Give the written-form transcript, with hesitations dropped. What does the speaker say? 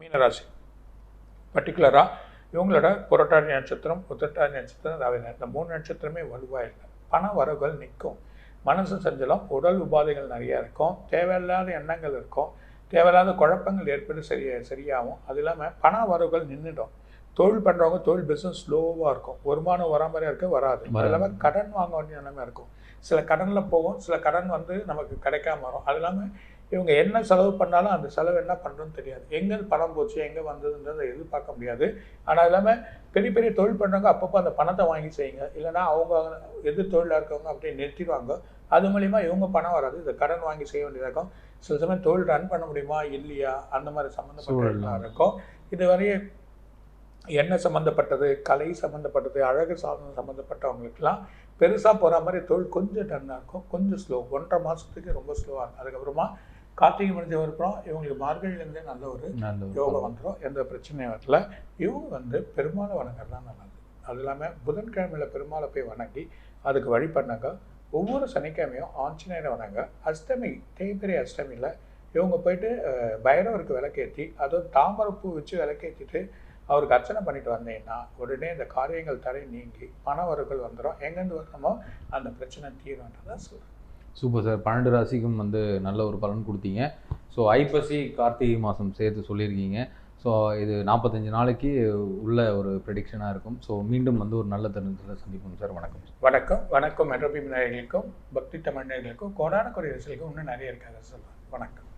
மீனராசி பர்டிகுலராக இவங்களோட புரட்டாதி நட்சத்திரம், உத்திரட்டாதி நட்சத்திரம், ரவி இந்த 3 நட்சத்திரமே வலுவாக இல்லை. பண வரவுகள் நிற்கும். மனசு சஞ்சலம், உடல் உபாதைகள் நிறையா இருக்கும், தேவையில்லாத எண்ணங்கள் இருக்கும், தேவையில்லாத குழப்பங்கள் ஏற்பட்டு சரியாகும். அது இல்லாமல் பண வரவுகள் நின்றுடும். தொழில் பண்ணுறவங்க தொழில் பிஸ்னஸ் ஸ்லோவாக இருக்கும், வருமானம் வராமலே இருக்க வராது. அது இல்லாமல் கடன் வாங்க வேண்டிய நிலைமை இருக்கும். சில கடனில் போகும், சில கடன் நமக்கு கிடைக்காம வரும். அது இல்லாமல் இவங்க என்ன செலவு பண்ணாலும் அந்த செலவு என்ன பண்ணுறோன்னு தெரியாது. எங்கே பணம் போச்சு, எங்கே வந்ததுன்றதை எதிர்பார்க்க முடியாது. ஆனால் இல்லாமல் பெரிய பெரிய தொழில் பண்ணுறவங்க அப்பப்போ அந்த பணத்தை வாங்கி செய்யுங்க, இல்லைனா அவங்க தொழிலாக இருக்கவங்க அப்படியே நிறுத்திடுவாங்க. அது மூலிமா இவங்க பணம் வராது, இதை கடன் வாங்கி செய்ய வேண்டியதாக இருக்கும். சில சமயம் தொழில் ரன் பண்ண முடியுமா இல்லையா அந்த மாதிரி சம்மந்தப்பட்ட இருக்கும். இதுவரையே எண்ணெய் சம்மந்தப்பட்டது, கலை சம்மந்தப்பட்டது, அழகு சாதனம் சம்மந்தப்பட்டவங்களுக்கெல்லாம் பெருசாக போகிற மாதிரி தொழில் கொஞ்சம் டன்னாக இருக்கும், கொஞ்சம் ஸ்லோ. 1.5 மாதத்துக்கு ரொம்ப ஸ்லோவாக இருக்கும். அதுக்கப்புறமா கார்த்திகை முடிஞ்ச வரைக்கும் இவங்களுக்கு மார்கழிலேருந்தே நல்ல ஒரு யோகம் வந்துடும், எந்த பிரச்சனையும் வரல. இவங்க பெருமாளை வணங்குறதுலாம் நல்லது. அது இல்லாமல் புதன்கிழமையில் பெருமாளை போய் வணங்கி அதுக்கு வழி பண்ணாங்க. ஒவ்வொரு சனிக்கிழமையும் ஆஞ்சநேயரை வணங்க. அஷ்டமி, தேய்பிரை அஷ்டமியில் இவங்க போயிட்டு பைரவருக்கு விளக்கேற்றி, அதுவும் தாமரைப்பூ வச்சு விளக்கேற்றிட்டு அவருக்கு அர்ச்சனை பண்ணிட்டு வந்தீங்கன்னா உடனே இந்த காரியங்கள் தடை நீங்கி பண வரவுகள் வந்துடும். எங்கேருந்து வரணுமோ அந்த பிரச்சனை தீரும்ன்றதான் சொல்கிறேன். Super sir. 12 ராசிக்கும் நல்ல ஒரு பலன் கொடுத்தீங்க. ஸோ ஐப்பசி கார்த்திகை மாதம் சேர்த்து சொல்லியிருக்கீங்க. ஸோ இது 45 நாளைக்கு உள்ள ஒரு ப்ரெடிக்ஷனாக இருக்கும். ஸோ மீண்டும் ஒரு நல்ல தருணத்தில் சந்திப்போம் சார். வணக்கம். வணக்கம். வணக்கம். மெட்ரோபி நேயர்களுக்கும் பக்தி தமிழ் நேயர்களுக்கும் கோடான கொடி ரசிகளுக்கும் இன்னும் நிறைய இருக்காது சார். வணக்கம்.